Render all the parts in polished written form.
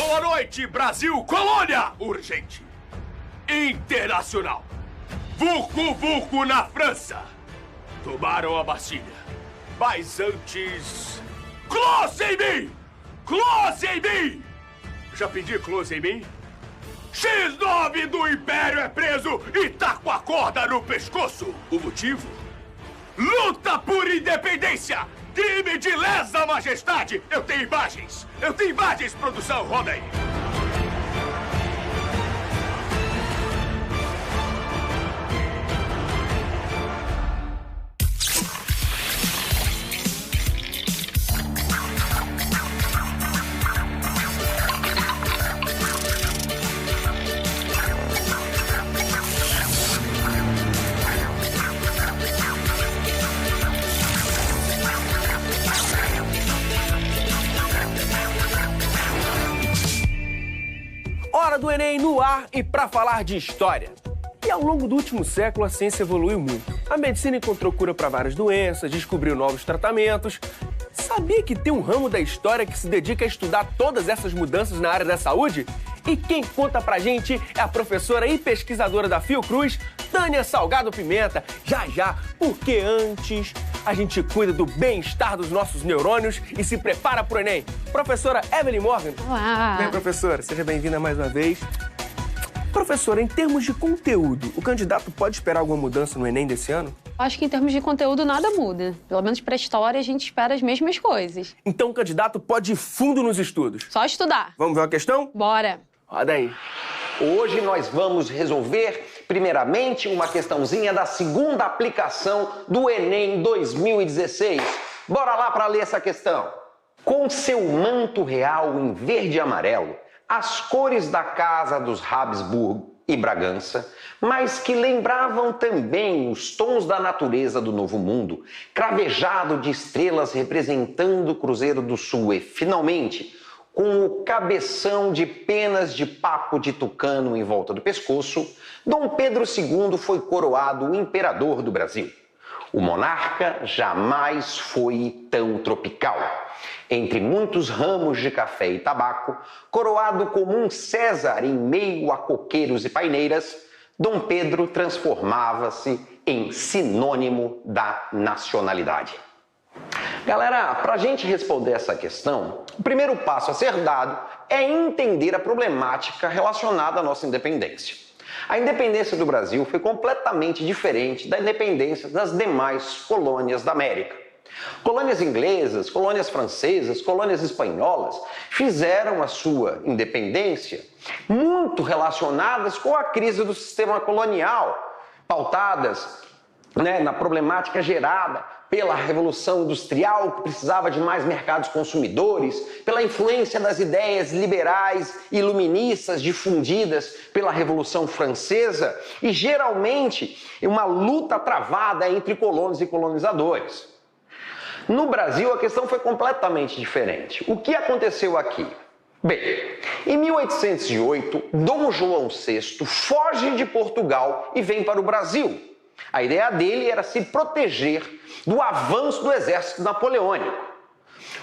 Boa noite, Brasil! Colônia! Urgente! Internacional! Vucu Vucu na França! Tomaram a Bastilha. Mas antes... Close em mim! Close em mim! Já pedi close em mim? X9 do Império é preso e tá com a corda no pescoço. O motivo? Luta por independência! Crime de lesa majestade! Eu tenho imagens! Produção, roda aí! Hora do Enem no ar e para falar de história. E ao longo do último século a ciência evoluiu muito. A medicina encontrou cura para várias doenças, descobriu novos tratamentos. Sabia que tem um ramo da história que se dedica a estudar todas essas mudanças na área da saúde? E quem conta pra gente é a professora e pesquisadora da Fiocruz, Tânia Salgado Pimenta. Já, porque antes a gente cuida do bem-estar dos nossos neurônios e se prepara pro Enem. Professora Evelyn Morgan. Olá. Bem, professora, seja bem-vinda mais uma vez. Professora, em termos de conteúdo, o candidato pode esperar alguma mudança no Enem desse ano? Acho que em termos de conteúdo nada muda. Pelo menos pra história a gente espera as mesmas coisas. Então o candidato pode ir fundo nos estudos. Só estudar. Vamos ver uma questão? Bora. Roda aí. Hoje nós vamos resolver, primeiramente, uma questãozinha da segunda aplicação do Enem 2016. Bora lá para ler essa questão. Com seu manto real em verde e amarelo, as cores da casa dos Habsburgo e Bragança, mas que lembravam também os tons da natureza do Novo Mundo, cravejado de estrelas representando o Cruzeiro do Sul e, finalmente, com o cabeção de penas de papo de tucano em volta do pescoço, Dom Pedro II foi coroado imperador do Brasil. O monarca jamais foi tão tropical. Entre muitos ramos de café e tabaco, coroado como um César em meio a coqueiros e paineiras, Dom Pedro transformava-se em sinônimo da nacionalidade. Galera, para a gente responder essa questão, o primeiro passo a ser dado é entender a problemática relacionada à nossa independência. A independência do Brasil foi completamente diferente da independência das demais colônias da América. Colônias inglesas, colônias francesas, colônias espanholas fizeram a sua independência muito relacionadas com a crise do sistema colonial, pautadas, na problemática gerada pela Revolução Industrial, que precisava de mais mercados consumidores, pela influência das ideias liberais e iluministas difundidas pela Revolução Francesa e, geralmente, uma luta travada entre colonos e colonizadores. No Brasil, a questão foi completamente diferente. O que aconteceu aqui? Bem, em 1808, Dom João VI foge de Portugal e vem para o Brasil. A ideia dele era se proteger do avanço do exército napoleônico.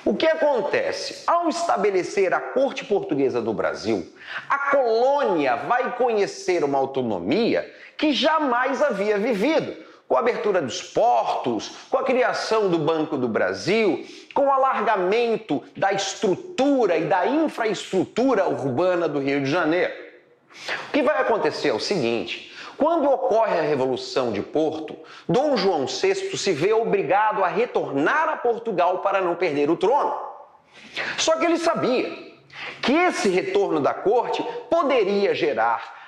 O que acontece? Ao estabelecer a corte portuguesa do Brasil, a colônia vai conhecer uma autonomia que jamais havia vivido, com a abertura dos portos, com a criação do Banco do Brasil, com o alargamento da estrutura e da infraestrutura urbana do Rio de Janeiro. O que vai acontecer é o seguinte: quando ocorre a Revolução de Porto, Dom João VI se vê obrigado a retornar a Portugal para não perder o trono. Só que ele sabia que esse retorno da corte poderia gerar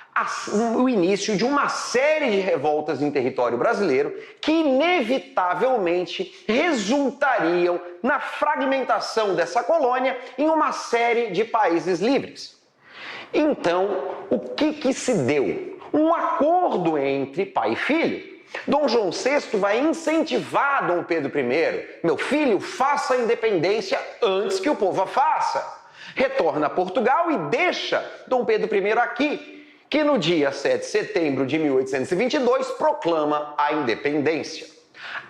o início de uma série de revoltas em território brasileiro que inevitavelmente resultariam na fragmentação dessa colônia em uma série de países livres. Então, o que se deu? Um acordo entre pai e filho. Dom João VI vai incentivar Dom Pedro I. Meu filho, faça a independência antes que o povo a faça. Retorna a Portugal e deixa Dom Pedro I aqui, que no dia 7 de setembro de 1822 proclama a independência.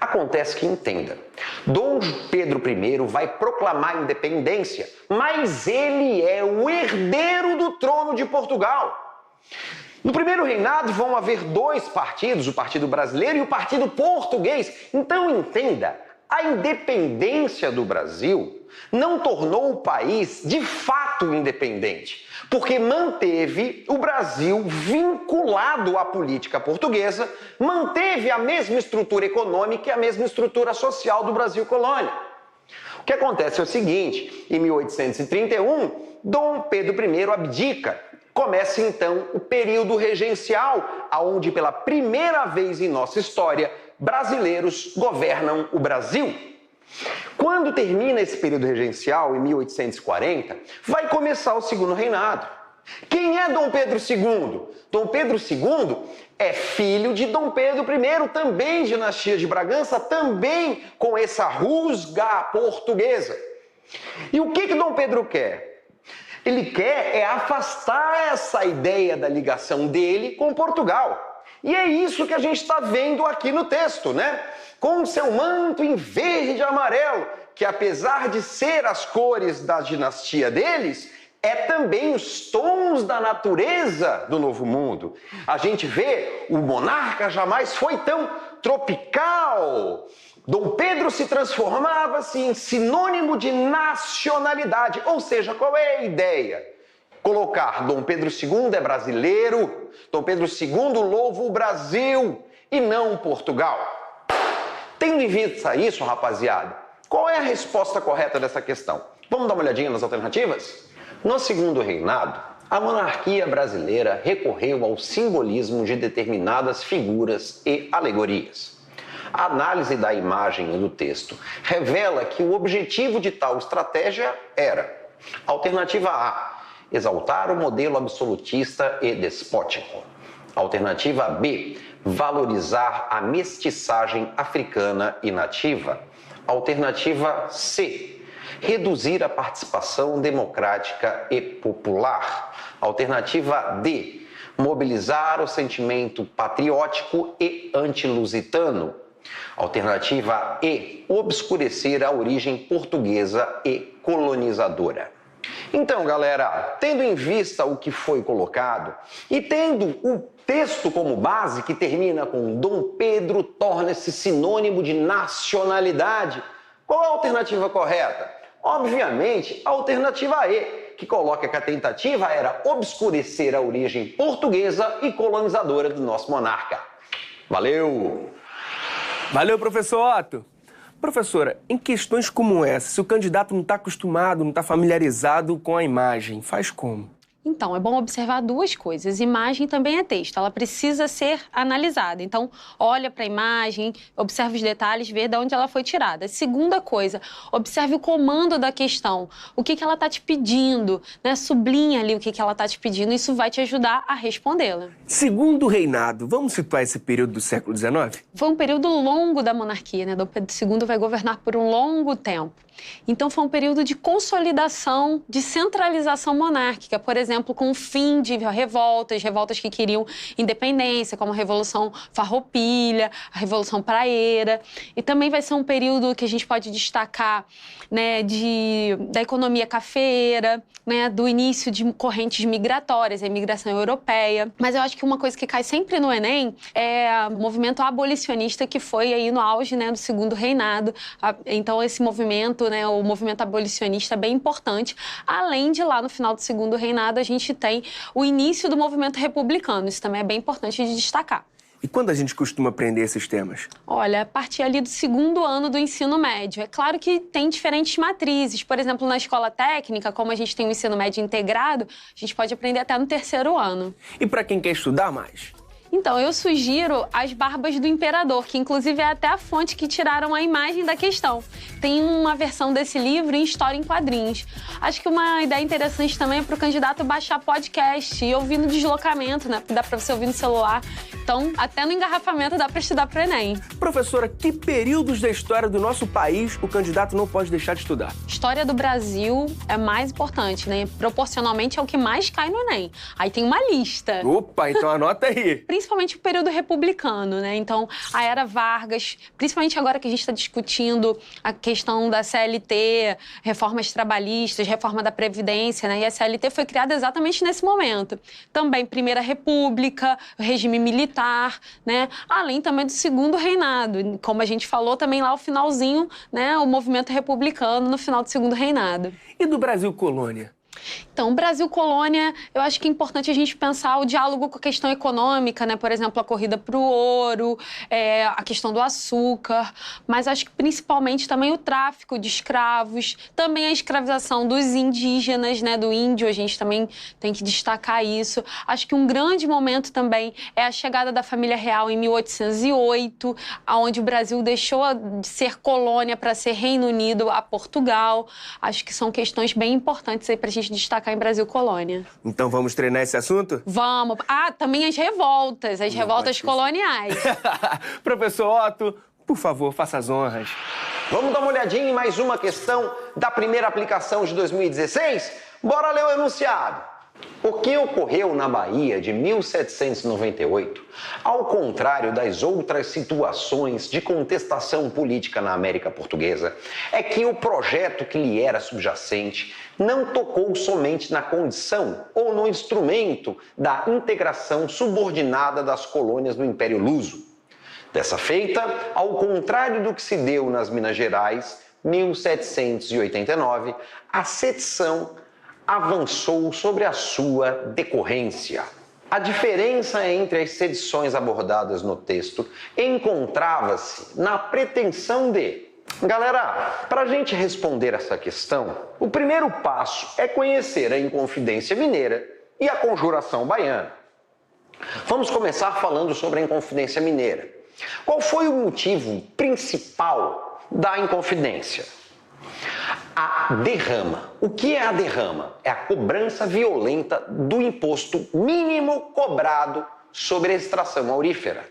Acontece que, entenda, Dom Pedro I vai proclamar a independência, mas ele é o herdeiro do trono de Portugal. No primeiro reinado vão haver dois partidos, o Partido Brasileiro e o Partido Português. Então, entenda, a independência do Brasil não tornou o país de fato independente, porque manteve o Brasil vinculado à política portuguesa, manteve a mesma estrutura econômica e a mesma estrutura social do Brasil colônia. O que acontece é o seguinte, em 1831, Dom Pedro I abdica. Começa então o período regencial, onde pela primeira vez em nossa história, brasileiros governam o Brasil. Quando termina esse período regencial, em 1840, vai começar o segundo reinado. Quem é Dom Pedro II? Dom Pedro II é filho de Dom Pedro I, também dinastia de Bragança, também com essa rusga portuguesa. E o que Dom Pedro quer? Ele quer afastar essa ideia da ligação dele com Portugal. E é isso que a gente está vendo aqui no texto, né? Com seu manto em verde e amarelo, que apesar de ser as cores da dinastia deles, é também os tons da natureza do Novo Mundo. A gente vê, o monarca jamais foi tão tropical. Dom Pedro se transformava-se em sinônimo de nacionalidade. Ou seja, qual é a ideia? Colocar Dom Pedro II é brasileiro, Dom Pedro II louva o Brasil e não Portugal. Tendo em vista isso, rapaziada, qual é a resposta correta dessa questão? Vamos dar uma olhadinha nas alternativas? No segundo reinado, a monarquia brasileira recorreu ao simbolismo de determinadas figuras e alegorias. A análise da imagem e do texto revela que o objetivo de tal estratégia era: alternativa A, exaltar o modelo absolutista e despótico. Alternativa B, valorizar a mestiçagem africana e nativa. Alternativa C, reduzir a participação democrática e popular. Alternativa D, mobilizar o sentimento patriótico e antilusitano. Alternativa E, obscurecer a origem portuguesa e colonizadora. Então, galera, tendo em vista o que foi colocado e tendo o texto como base, que termina com Dom Pedro torna-se sinônimo de nacionalidade, qual a alternativa correta? Obviamente, a alternativa E, que coloca que a tentativa era obscurecer a origem portuguesa e colonizadora do nosso monarca. Valeu! Valeu, professor Otto! Professora, em questões como essa, se o candidato não está acostumado, não está familiarizado com a imagem, faz como? Então, é bom observar duas coisas. Imagem também é texto, ela precisa ser analisada. Então, olha para a imagem, observa os detalhes, vê de onde ela foi tirada. Segunda coisa, observe o comando da questão. O que ela está te pedindo, né? Sublinha ali o que ela está te pedindo, isso vai te ajudar a respondê-la. Segundo reinado, vamos situar esse período do século XIX? Foi um período longo da monarquia, né? Dom Pedro II vai governar por um longo tempo. Então, foi um período de consolidação, de centralização monárquica, por exemplo, com o fim de revoltas que queriam independência, como a Revolução Farroupilha, a Revolução Praeira. E também vai ser um período que a gente pode destacar, né, da economia cafeira, né, do início de correntes migratórias, a imigração europeia. Mas eu acho que uma coisa que cai sempre no Enem é o movimento abolicionista, que foi aí no auge, né, do segundo reinado. Então, esse movimento, né, o movimento abolicionista é bem importante. Além de lá, no final do segundo reinado, a gente tem o início do movimento republicano. Isso também é bem importante de destacar. E quando a gente costuma aprender esses temas? Olha, a partir ali do segundo ano do ensino médio. É claro que tem diferentes matrizes. Por exemplo, na escola técnica, como a gente tem o ensino médio integrado, a gente pode aprender até no terceiro ano. E para quem quer estudar mais? Então, eu sugiro As Barbas do Imperador, que inclusive é até a fonte que tiraram a imagem da questão. Tem uma versão desse livro em História em Quadrinhos. Acho que uma ideia interessante também é para o candidato baixar podcast e ouvir no deslocamento, né? Dá para você ouvir no celular. Então, até no engarrafamento dá para estudar para o Enem. Professora, que períodos da história do nosso país o candidato não pode deixar de estudar? História do Brasil é mais importante, né? Proporcionalmente é o que mais cai no Enem. Aí tem uma lista. Opa, então anota aí. principalmente o período republicano, né? Então, a era Vargas, principalmente agora que a gente está discutindo a questão da CLT, reformas trabalhistas, reforma da Previdência, né? E a CLT foi criada exatamente nesse momento. Também Primeira República, regime militar, né? Além também do Segundo Reinado, como a gente falou também lá o finalzinho, né? O movimento republicano no final do Segundo Reinado. E do Brasil colônia? Então, Brasil colônia, eu acho que é importante a gente pensar o diálogo com a questão econômica, né? Por exemplo, a corrida para o ouro, a questão do açúcar, mas acho que principalmente também o tráfico de escravos, também a escravização dos indígenas, né? Do índio, a gente também tem que destacar isso. Acho que um grande momento também é a chegada da família real em 1808, onde o Brasil deixou de ser colônia para ser Reino Unido a Portugal. Acho que são questões bem importantes aí para a gente destacar em Brasil colônia. Então vamos treinar esse assunto? Vamos. Ah, também as revoltas coloniais. Professor Otto, por favor, faça as honras. Vamos dar uma olhadinha em mais uma questão da primeira aplicação de 2016? Bora ler o enunciado. O que ocorreu na Bahia de 1798, ao contrário das outras situações de contestação política na América Portuguesa, é que o projeto que lhe era subjacente não tocou somente na condição ou no instrumento da integração subordinada das colônias do Império Luso. Dessa feita, ao contrário do que se deu nas Minas Gerais, 1789, a sedição avançou sobre a sua decorrência. A diferença entre as sedições abordadas no texto encontrava-se na pretensão de... Galera, para a gente responder essa questão, o primeiro passo é conhecer a Inconfidência Mineira e a Conjuração Baiana. Vamos começar falando sobre a Inconfidência Mineira. Qual foi o motivo principal da Inconfidência? A derrama. O que é a derrama? É a cobrança violenta do imposto mínimo cobrado sobre a extração aurífera.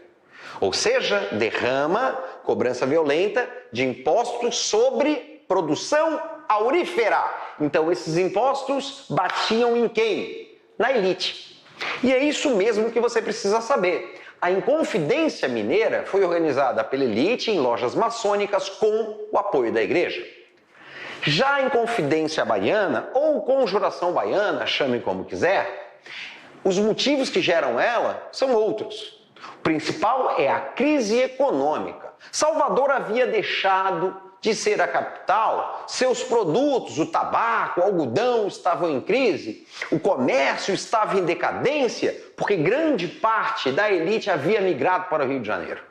Ou seja, derrama, cobrança violenta de impostos sobre produção aurífera. Então, esses impostos batiam em quem? Na elite. E é isso mesmo que você precisa saber. A Inconfidência Mineira foi organizada pela elite em lojas maçônicas com o apoio da igreja. Já a Inconfidência Baiana, ou Conjuração Baiana, chamem como quiser, os motivos que geram ela são outros. O principal é a crise econômica. Salvador havia deixado de ser a capital, seus produtos, o tabaco, o algodão estavam em crise, o comércio estava em decadência, porque grande parte da elite havia migrado para o Rio de Janeiro.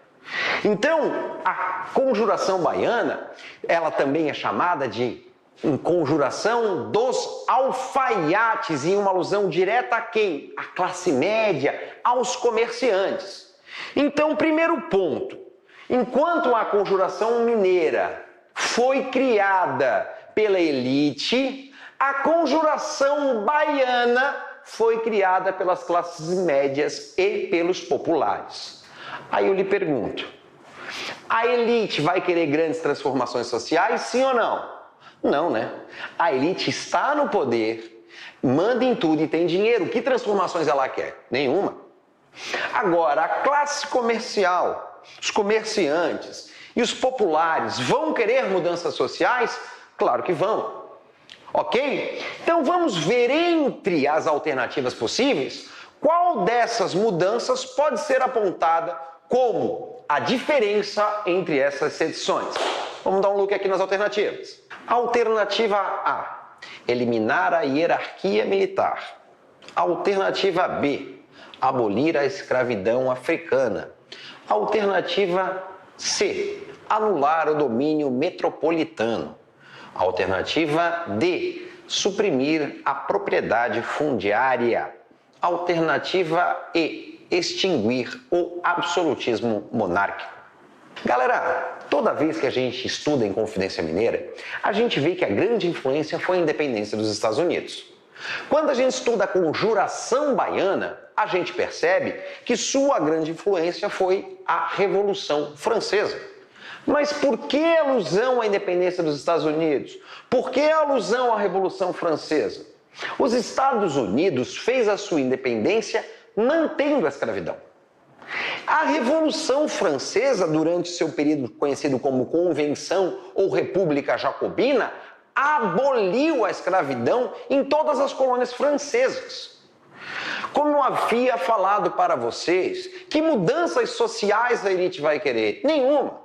Então, a Conjuração Baiana, ela também é chamada de Conjuração dos Alfaiates, em uma alusão direta a quem? A classe média, aos comerciantes. Então, primeiro ponto, enquanto a Conjuração Mineira foi criada pela elite, a Conjuração Baiana foi criada pelas classes médias e pelos populares. Aí eu lhe pergunto, a elite vai querer grandes transformações sociais, sim ou não? Não, né? A elite está no poder, manda em tudo e tem dinheiro. Que transformações ela quer? Nenhuma. Agora, a classe comercial, os comerciantes e os populares vão querer mudanças sociais? Claro que vão. Ok? Então vamos ver entre as alternativas possíveis qual dessas mudanças pode ser apontada como a diferença entre essas sedições. Vamos dar um look aqui nas alternativas. Alternativa A, eliminar a hierarquia militar. Alternativa B, abolir a escravidão africana. Alternativa C, anular o domínio metropolitano. Alternativa D, suprimir a propriedade fundiária. Alternativa E, extinguir o absolutismo monárquico. Galera, toda vez que a gente estuda a Inconfidência Mineira, a gente vê que a grande influência foi a independência dos Estados Unidos. Quando a gente estuda a Conjuração Baiana, a gente percebe que sua grande influência foi a Revolução Francesa. Mas por que alusão à independência dos Estados Unidos? Por que alusão à Revolução Francesa? Os Estados Unidos fez a sua independência mantendo a escravidão. A Revolução Francesa, durante seu período conhecido como Convenção ou República Jacobina, aboliu a escravidão em todas as colônias francesas. Como eu havia falado para vocês, que mudanças sociais a elite vai querer? Nenhuma.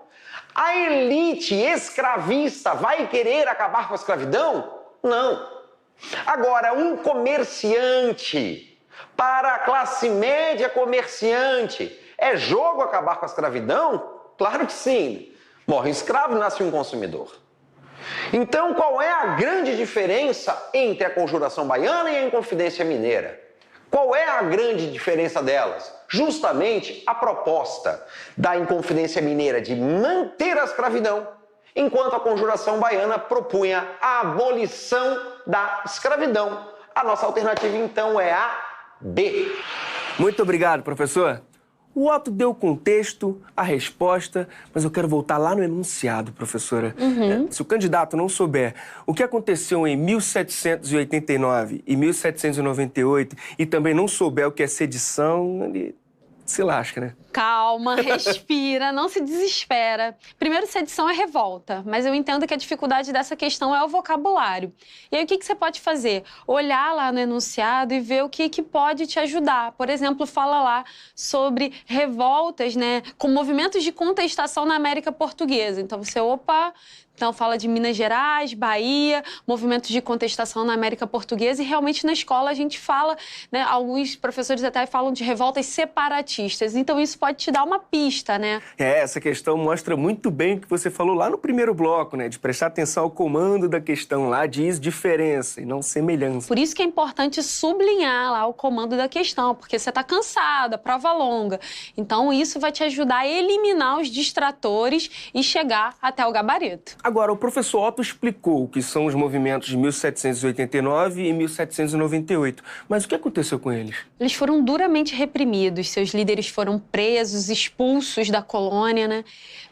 A elite escravista vai querer acabar com a escravidão? Não. Agora, um comerciante, para a classe média comerciante, é jogo acabar com a escravidão? Claro que sim. Morre um escravo e nasce um consumidor. Então, qual é a grande diferença entre a Conjuração Baiana e a Inconfidência Mineira? Qual é a grande diferença delas? Justamente a proposta da Inconfidência Mineira de manter a escravidão, enquanto a Conjuração Baiana propunha a abolição da escravidão. A nossa alternativa, então, é a B. Muito obrigado, professor. O Otto deu o contexto, a resposta, mas eu quero voltar lá no enunciado, professora. Se o candidato não souber o que aconteceu em 1789 e 1798 e também não souber o que é sedição, ele se lasca, né? Calma, respira, não se desespera. Primeiro, sedição é revolta, mas eu entendo que a dificuldade dessa questão é o vocabulário. E aí, o que você pode fazer? Olhar lá no enunciado e ver o que pode te ajudar. Por exemplo, fala lá sobre revoltas, né, com movimentos de contestação na América Portuguesa. Então, então fala de Minas Gerais, Bahia, movimentos de contestação na América Portuguesa e realmente na escola a gente fala, né, alguns professores até falam de revoltas separatistas. Então isso pode te dar uma pista, né? Essa questão mostra muito bem o que você falou lá no primeiro bloco, né, de prestar atenção ao comando da questão. Lá diz diferença e não semelhança. Por isso que é importante sublinhar lá o comando da questão, porque você está cansado, a prova longa. Então isso vai te ajudar a eliminar os distratores e chegar até o gabarito. Agora, o professor Otto explicou o que são os movimentos de 1789 e 1798. Mas o que aconteceu com eles? Eles foram duramente reprimidos, seus líderes foram presos, expulsos da colônia, né?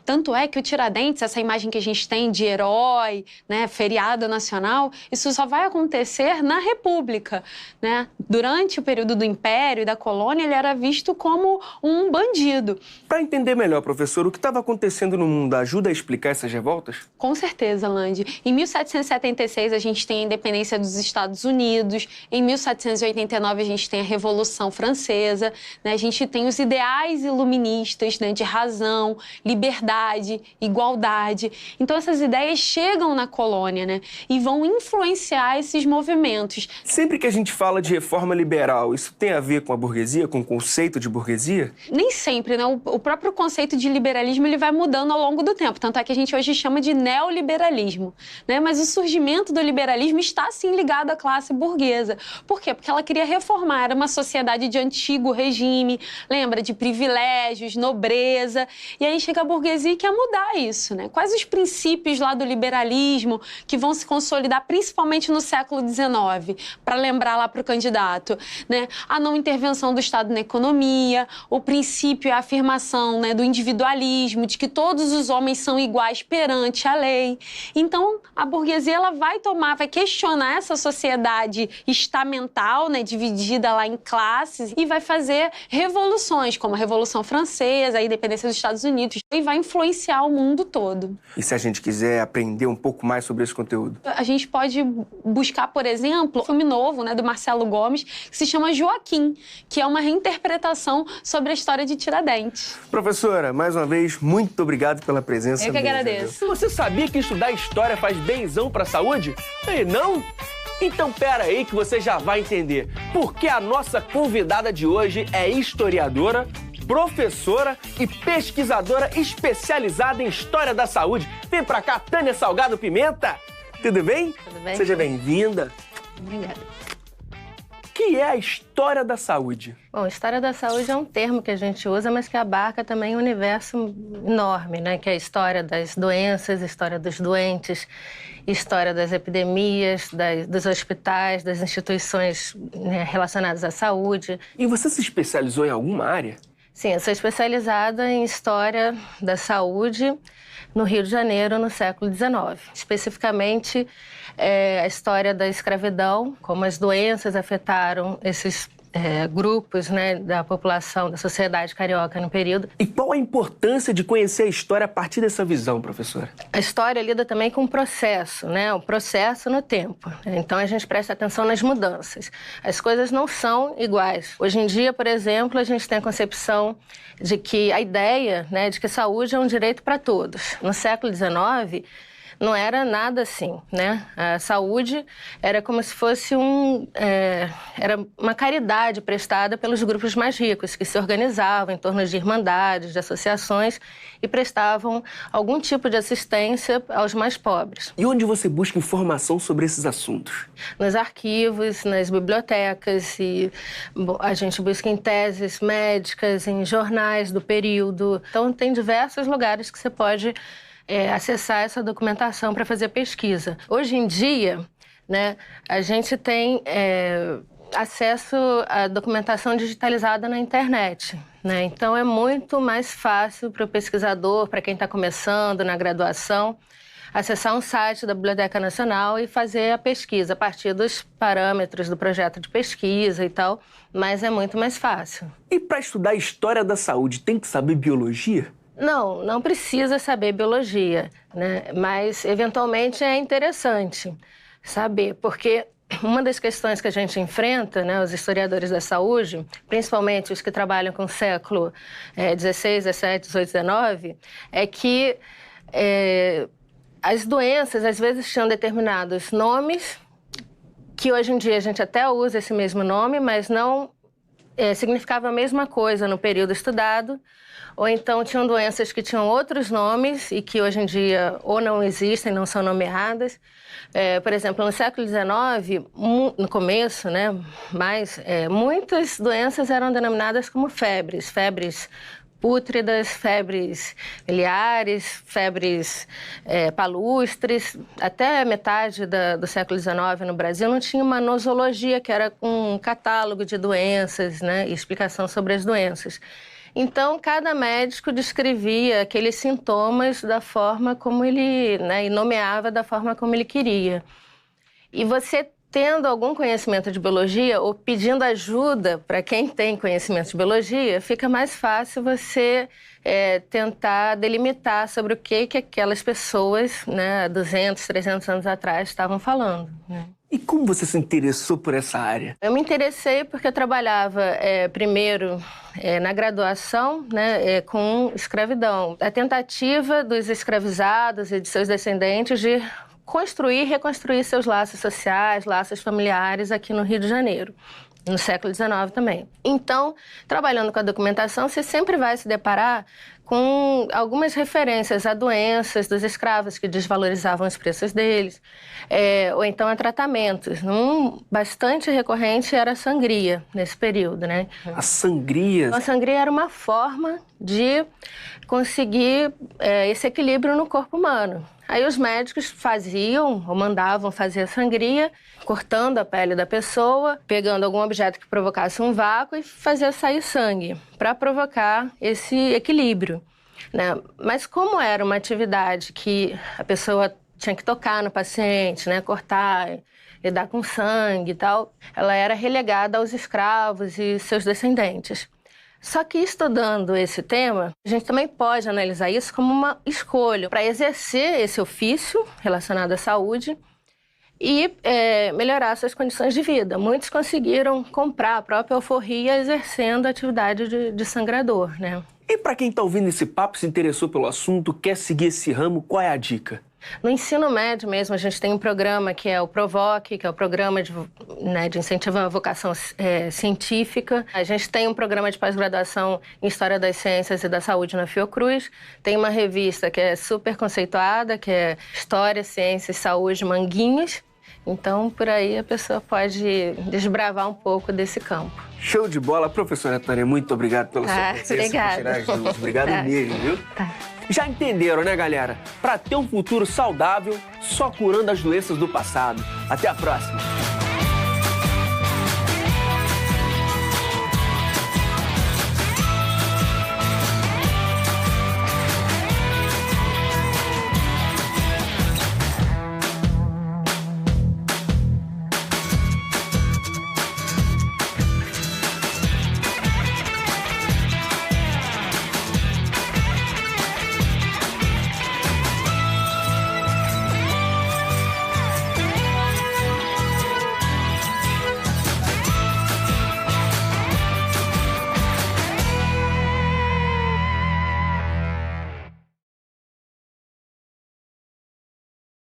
Tanto é que o Tiradentes, essa imagem que a gente tem de herói, né, feriado nacional, isso só vai acontecer na República, né? Durante o período do Império e da colônia, ele era visto como um bandido. Para entender melhor, professor, o que estava acontecendo no mundo ajuda a explicar essas revoltas? Com certeza, Landi. Em 1776, a gente tem a independência dos Estados Unidos. Em 1789, a gente tem a Revolução Francesa. Né? A gente tem os ideais iluministas, né, de razão, liberdade, igualdade. Então, essas ideias chegam na colônia, né, e vão influenciar esses movimentos. Sempre que a gente fala de reforma liberal, isso tem a ver com a burguesia, com o conceito de burguesia? Nem sempre, né? O próprio conceito de liberalismo ele vai mudando ao longo do tempo. Tanto é que a gente hoje chama de neoliberalismo, né? Mas o surgimento do liberalismo está, sim, ligado à classe burguesa. Por quê? Porque ela queria reformar. Era uma sociedade de antigo regime, lembra? De privilégios, nobreza. E aí chega a burguesia e quer mudar isso, né? Quais os princípios lá do liberalismo que vão se consolidar principalmente no século XIX? Para lembrar lá para o candidato, né? A não intervenção do Estado na economia, o princípio e a afirmação, né, do individualismo, de que todos os homens são iguais perante a lei. Então, a burguesia ela vai questionar essa sociedade estamental, né, dividida lá em classes, e vai fazer revoluções, como a Revolução Francesa, a independência dos Estados Unidos, e vai influenciar o mundo todo. E se a gente quiser aprender um pouco mais sobre esse conteúdo? A gente pode buscar, por exemplo, um filme novo, né, do Marcelo Gomes, que se chama Joaquim, que é uma reinterpretação sobre a história de Tiradentes. Professora, mais uma vez, muito obrigado pela presença. Eu que agradeço. Você sabia que estudar história faz benzão pra saúde? E não? Então pera aí que você já vai entender. Porque a nossa convidada de hoje é historiadora, professora e pesquisadora especializada em História da Saúde. Vem pra cá, Tânia Salgado Pimenta. Tudo bem? Tudo bem. Seja bem-vinda. Obrigada. O que é a História da Saúde? Bom, História da Saúde é um termo que a gente usa, mas que abarca também um universo enorme, né? Que é a história das doenças, a história dos doentes, história das epidemias, dos hospitais, das instituições, né, relacionadas à saúde. E você se especializou em alguma área? Sim, eu sou especializada em História da Saúde no Rio de Janeiro, no século XIX. Especificamente, a história da escravidão, como as doenças afetaram esses grupos, né, da população, da sociedade carioca no período. E qual a importância de conhecer a história a partir dessa visão, professora? A história lida também com o processo, né? O processo no tempo. Então, a gente presta atenção nas mudanças. As coisas não são iguais. Hoje em dia, por exemplo, a gente tem a concepção de que a ideia, né, de que saúde é um direito para todos. No século XIX, não era nada assim, né? A saúde era como se fosse era uma caridade prestada pelos grupos mais ricos, que se organizavam em torno de irmandades, de associações e prestavam algum tipo de assistência aos mais pobres. E onde você busca informação sobre esses assuntos? Nos arquivos, nas bibliotecas, e a gente busca em teses médicas, em jornais do período. Então, tem diversos lugares que você pode acessar essa documentação para fazer pesquisa. Hoje em dia, né, a gente tem acesso à documentação digitalizada na internet, né? Então, é muito mais fácil para o pesquisador, para quem está começando na graduação, acessar um site da Biblioteca Nacional e fazer a pesquisa a partir dos parâmetros do projeto de pesquisa e tal, mas é muito mais fácil. E para estudar a história da saúde, tem que saber biologia? Não precisa saber biologia, né? Mas, eventualmente, é interessante saber, porque uma das questões que a gente enfrenta, né, os historiadores da saúde, principalmente os que trabalham com o século XVI, XVII, XVIII, XIX, é que as doenças, às vezes, tinham determinados nomes, que hoje em dia a gente até usa esse mesmo nome, mas não significava a mesma coisa no período estudado, ou então tinham doenças que tinham outros nomes e que hoje em dia ou não existem, não são nomeadas. Por exemplo, no século XIX, no começo, né, muitas doenças eram denominadas como febres pútridas, febres miliares, febres palustres. Até metade do século XIX no Brasil não tinha uma nosologia, que era um catálogo de doenças, né, e explicação sobre as doenças. Então, cada médico descrevia aqueles sintomas da forma como ele, né, e nomeava da forma como ele queria. E você, tendo algum conhecimento de biologia ou pedindo ajuda para quem tem conhecimento de biologia, fica mais fácil você tentar delimitar sobre o que aquelas pessoas, né, 200, 300 anos atrás estavam falando, né? E como você se interessou por essa área? Eu me interessei porque eu trabalhava primeiro na graduação, né, com escravidão. A tentativa dos escravizados e de seus descendentes de construir e reconstruir seus laços sociais, laços familiares aqui no Rio de Janeiro, no século XIX também. Então, trabalhando com a documentação, você sempre vai se deparar com algumas referências a doenças dos escravos que desvalorizavam os preços deles, ou então a tratamentos. Bastante recorrente era a sangria nesse período, né? A sangria? A sangria era uma forma de conseguir esse equilíbrio no corpo humano. Aí os médicos faziam ou mandavam fazer a sangria, cortando a pele da pessoa, pegando algum objeto que provocasse um vácuo e fazia sair sangue, para provocar esse equilíbrio, né? Mas como era uma atividade que a pessoa tinha que tocar no paciente, né, cortar, lidar com sangue e tal, ela era relegada aos escravos e seus descendentes. Só que estudando esse tema, a gente também pode analisar isso como uma escolha para exercer esse ofício relacionado à saúde e melhorar suas condições de vida. Muitos conseguiram comprar a própria alforria exercendo a atividade de sangrador, né? E para quem está ouvindo esse papo, se interessou pelo assunto, quer seguir esse ramo, qual é a dica? No ensino médio mesmo, a gente tem um programa que é o PROVOC, que é o Programa de Incentivo à Vocação Científica. A gente tem um programa de pós-graduação em História das Ciências e da Saúde na Fiocruz. Tem uma revista que é super conceituada, que é História, Ciências e Saúde Manguinhos. Então, por aí a pessoa pode desbravar um pouco desse campo. Show de bola. Professora Tânia, muito obrigado pela sua presença. Obrigada. Obrigado mesmo, viu? Tá. Já entenderam, né, galera? Para ter um futuro saudável, só curando as doenças do passado. Até a próxima!